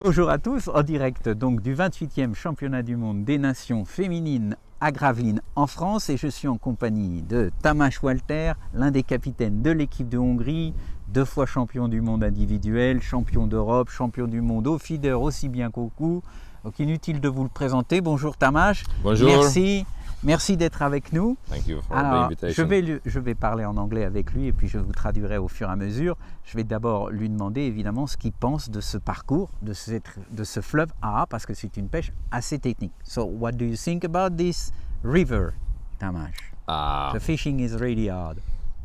Bonjour à tous, en direct donc du 28e championnat du monde des nations féminines à Gravelines en France, et je suis en compagnie de Tamás Walter, l'un des capitaines de l'équipe de Hongrie, 2 fois champion du monde individuel, champion d'Europe, champion du monde au feeder aussi bien qu'au coup. Donc inutile de vous le présenter. Bonjour Tamás. Bonjour. Merci d'être avec nous. Thank you for Alors, the invitation. je vais parler en anglais avec lui et puis je vous traduirai au fur et à mesure. Je vais d'abord lui demander évidemment ce qu'il pense de ce parcours, de ce fleuve A, parce que c'est une pêche assez technique. So, what do you think about this river, Tamás? The fishing is really hard.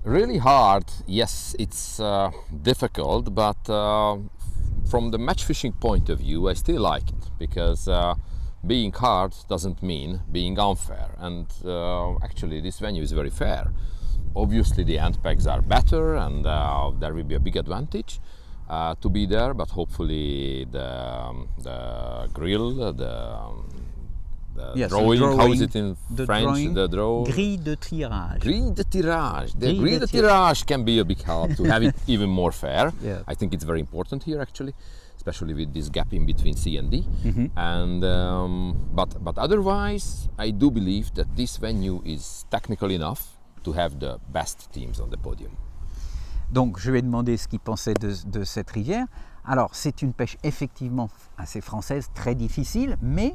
Really hard, yes, it's difficult, but from the match fishing point of view, I still like it because being hard doesn't mean being unfair, and actually this venue is very fair. Obviously the end pegs are better and there will be a big advantage to be there, but hopefully the grill, Yes, drawing, how is it in the French? drawing, The draw. Grille de tirage. Grille de tirage. The Grille grille de de tirage can be a big help to have it even more fair. Yeah. I think it's very important here actually, especially with this gap in between C and D. And but otherwise, I do believe that this venue is technical enough to have the best teams on the podium. Donc je lui ai demandé ce qu'il pensait de cette rivière. Alors c'est une pêche effectivement assez française, très difficile, mais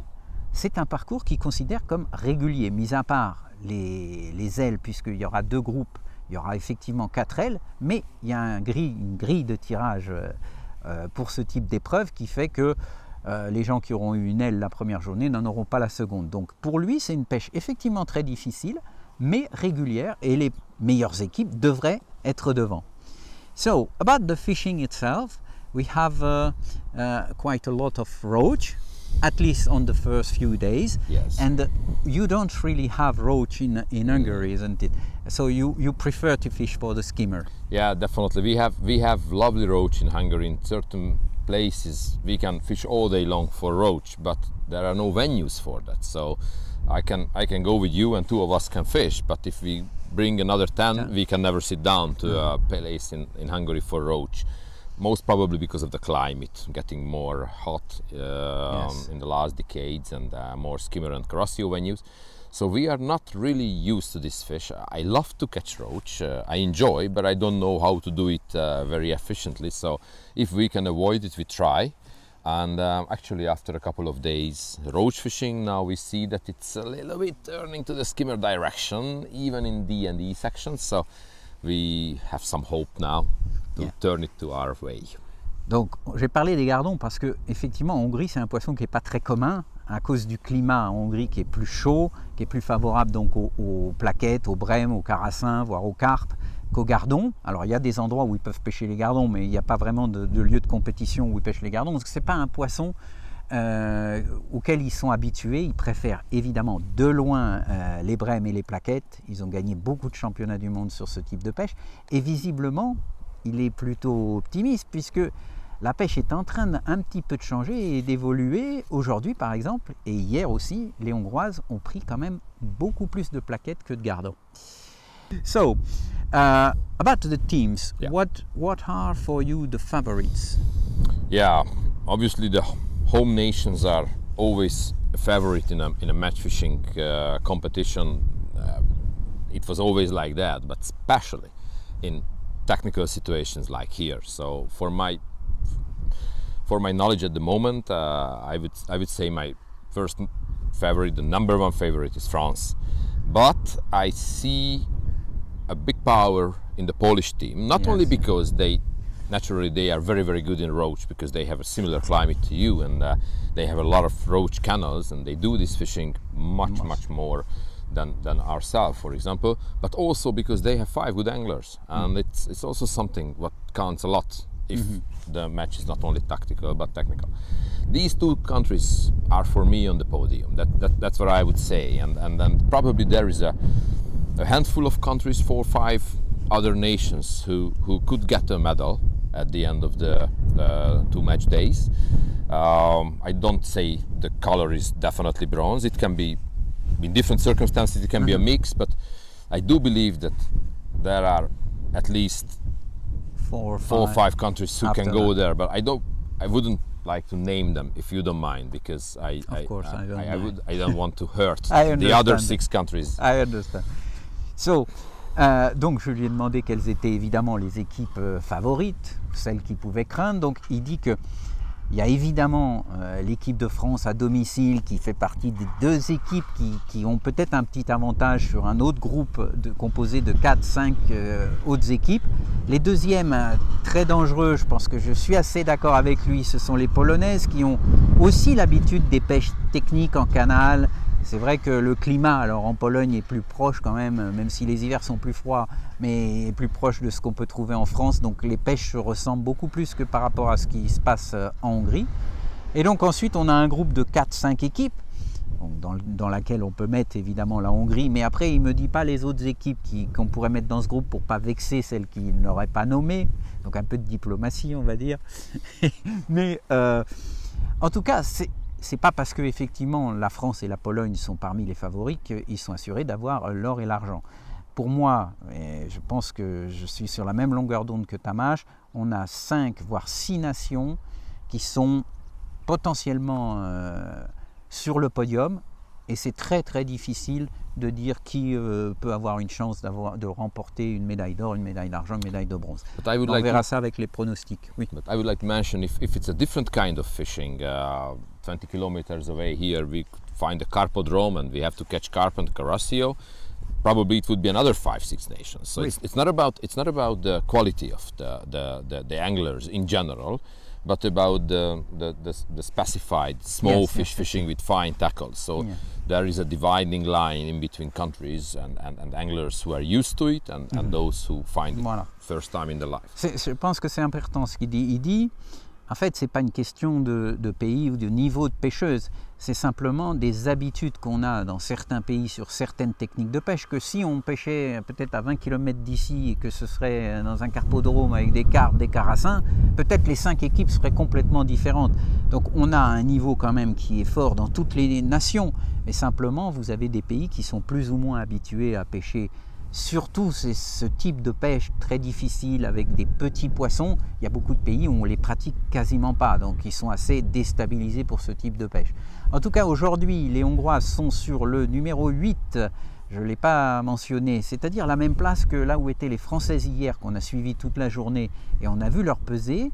c'est un parcours qu'il considère comme régulier, mis à part les ailes, puisqu'il y aura 2 groupes, il y aura effectivement 4 ailes, mais il y a une grille de tirage pour ce type d'épreuve qui fait que les gens qui auront eu une aile la première journée n'en auront pas la seconde. Donc pour lui, c'est une pêche effectivement très difficile, mais régulière, et les meilleures équipes devraient être devant. So, about the fishing itself, we have quite a lot of roach, at least on the first few days. Yes. And you don't really have roach in Hungary, isn't it? So you prefer to fish for the skimmer. Yeah, definitely. We have lovely roach in Hungary. In certain places, we can fish all day long for roach, but there are no venues for that. So I can go with you, and 2 of us can fish. But if we bring another 10, we can never sit down to a place in Hungary for roach. Most probably because of the climate getting more hot in the last decades, and more skimmer and carrasio venues. So we are not really used to this fish. I love to catch roach. I enjoy, but I don't know how to do it very efficiently. So if we can avoid it, we try. And actually after a couple of days roach fishing, now we see that it's a little bit turning to the skimmer direction, even in D and E sections. So we have some hope now to turn it to our way. Donc j'ai parlé des gardons parce que effectivement en Hongrie c'est un poisson qui n'est pas très commun à cause du climat en Hongrie qui est plus chaud, qui est plus favorable donc aux plaquettes, aux brèmes, aux carassins, voire aux carpes qu'aux gardons. Alors il y a des endroits où ils peuvent pêcher les gardons, mais il n'y a pas vraiment de lieu de compétition où ils pêchent les gardons, parce que ce n'est pas un poisson auquel ils sont habitués. Ils préfèrent évidemment de loin les brèmes et les plaquettes. Ils ont gagné beaucoup de championnats du monde sur ce type de pêche, et visiblement il est plutôt optimiste puisque la pêche est en train d'un petit peu de changer et d'évoluer. Aujourd'hui par exemple, et hier aussi, les Hongroises ont pris quand même beaucoup plus de plaquettes que de gardons. So, about the teams, what are for you the favorites? Yeah, obviously the home nations are always a favorite in a match fishing competition. It was always like that, but especially in technical situations like here. So for my knowledge at the moment, I would say my first favorite, the number 1 favorite, is France. But I see a big power in the Polish team, not only because they are very, very good in roach, because they have a similar climate to you, and they have a lot of roach canals, and they do this fishing much more than ourselves, for example, but also because they have 5 good anglers, and it's also something what counts a lot if the match is not only tactical but technical. These 2 countries are for me on the podium. That's what I would say, and then probably there is a handful of countries, 4 or 5 other nations who could get a medal at the end of the 2 match days. I don't say the color is definitely bronze. It can be, in different circumstances, it can be a mix, but I do believe that there are at least 4 or 5 countries who can go there, but I wouldn't like to name them, if you don't mind, because I don't want to hurt the other 6 countries. I understand. So, donc je lui ai demandé quelles étaient évidemment les équipes favorites, celles qui pouvaient craindre. Donc il dit que il y a évidemment l'équipe de France à domicile qui fait partie des 2 équipes qui ont peut-être un petit avantage sur un autre groupe composé de 4-5 autres équipes. Les deuxièmes, très dangereux, je pense que je suis assez d'accord avec lui, ce sont les Polonaises qui ont aussi l'habitude des pêches techniques en canal. C'est vrai que le climat, alors en Pologne, est plus proche quand même si les hivers sont plus froids, mais plus proche de ce qu'on peut trouver en France. Donc les pêches se ressemblent beaucoup plus que par rapport à ce qui se passe en Hongrie. Et donc ensuite, on a un groupe de 4-5 équipes, dans laquelle on peut mettre évidemment la Hongrie. Mais après, il ne me dit pas les autres équipes qu'on pourrait mettre dans ce groupe pour ne pas vexer celles qu'il n'aurait pas nommées. Donc un peu de diplomatie, on va dire. Mais en tout cas, c'est pas parce que effectivement la France et la Pologne sont parmi les favoris qu'ils sont assurés d'avoir l'or et l'argent. Pour moi, et je pense que je suis sur la même longueur d'onde que Tamas, on a 5 voire 6 nations qui sont potentiellement sur le podium, et c'est très très difficile de dire qui peut avoir une chance de remporter une médaille d'or, une médaille d'argent, une médaille de bronze. On verra ça avec les pronostics. Oui. But I would like to mention if it's a different kind of fishing, 20 kilometers away here we could find a carpodrome and we have to catch carp and carasio. Probably it would be another 5-6 nations. So oui. it's not about the quality of the anglers in general, but about the specified small fish fishing with fine tackles. So there is a dividing line in between countries and anglers who are used to it and those who find it first time in their life. Je pense que c'est important ce qu'il dit. Il dit, en fait, ce n'est pas une question de pays ou de niveau de pêcheuse, c'est simplement des habitudes qu'on a dans certains pays sur certaines techniques de pêche, que si on pêchait peut-être à 20 km d'ici et que ce serait dans un carpodrome avec des carpes, des carassins, peut-être les 5 équipes seraient complètement différentes. Donc on a un niveau quand même qui est fort dans toutes les nations, mais simplement vous avez des pays qui sont plus ou moins habitués à pêcher. Surtout, c'est ce type de pêche très difficile avec des petits poissons. Il y a beaucoup de pays où on ne les pratique quasiment pas, donc ils sont assez déstabilisés pour ce type de pêche. En tout cas, aujourd'hui, les Hongroises sont sur le numéro 8, je ne l'ai pas mentionné, c'est-à-dire la même place que là où étaient les Françaises hier, qu'on a suivi toute la journée, et on a vu leur pesée.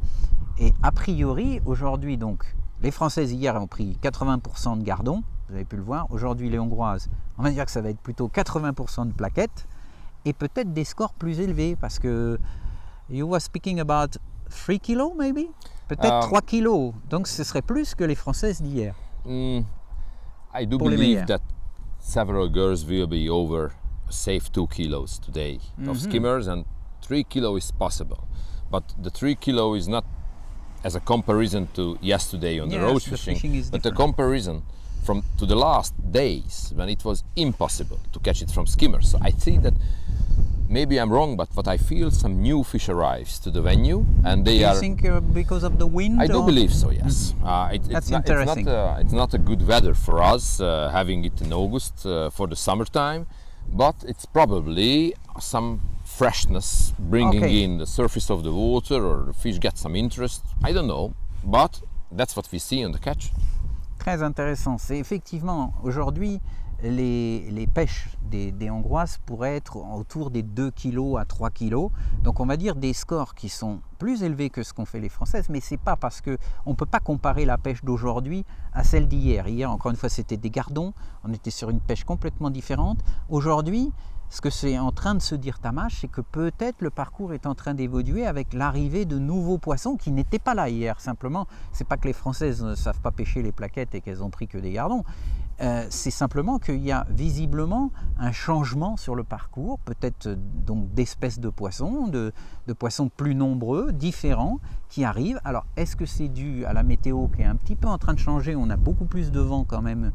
Et a priori, aujourd'hui, donc, les Françaises hier ont pris 80% de gardons, vous avez pu le voir. Aujourd'hui, les Hongroises, on va dire que ça va être plutôt 80% de plaquettes, et peut-être des scores plus élevés, parce que you were speaking about 3 kilos maybe, peut-être 3 kilos, donc ce serait plus que les Françaises d'hier. I do believe that several girls will be over a safe 2 kilos today of skimmers, and 3 kilos is possible, but the 3 kilo is not as a comparison to yesterday on the road fishing, but a comparison to the last days when it was impossible to catch it from skimmers. So I think that maybe I'm wrong, but what I feel, some new fish arrives to the venue, and they are. Do you think because of the wind? I do believe so. Yes. That's interesting. It's not a good weather for us having it in August for the summertime, but it's probably some freshness bringing in the surface of the water, or the fish get some interest. I don't know, but that's what we see on the catch. Très intéressant. C'est effectivement aujourd'hui les pêches des Hongroises pourraient être autour des 2 kg à 3 kg. Donc on va dire des scores qui sont plus élevés que ce qu'ont fait les Françaises, mais c'est pas parce qu'on ne peut pas comparer la pêche d'aujourd'hui à celle d'hier. Hier, encore une fois, c'était des gardons, on était sur une pêche complètement différente. Aujourd'hui, ce que c'est en train de se dire Tamas, c'est que peut-être le parcours est en train d'évoluer avec l'arrivée de nouveaux poissons qui n'étaient pas là hier. Simplement, c'est pas que les Françaises ne savent pas pêcher les plaquettes et qu'elles ont pris que des gardons. C'est simplement qu'il y a visiblement un changement sur le parcours, peut-être donc d'espèces de poissons, de poissons plus nombreux, différents, qui arrivent. Alors, est-ce que c'est dû à la météo qui est un petit peu en train de changer? On a beaucoup plus de vent quand même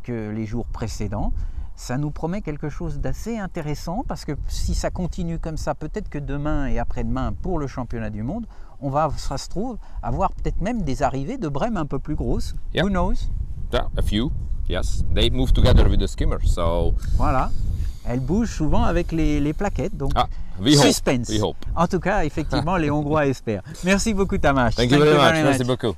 que les jours précédents. Ça nous promet quelque chose d'assez intéressant, parce que si ça continue comme ça, peut-être que demain et après-demain, pour le championnat du monde, on va, ça se trouve, avoir peut-être même des arrivées de brèmes un peu plus grosses. Yep. Who knows? Yeah, a few, yes. They move together with the skimmer, so... Voilà, elles bougent souvent avec les plaquettes, donc suspense. We hope. En tout cas, effectivement, les Hongrois espèrent. Merci beaucoup, Tamas. Thank you very much. Merci beaucoup.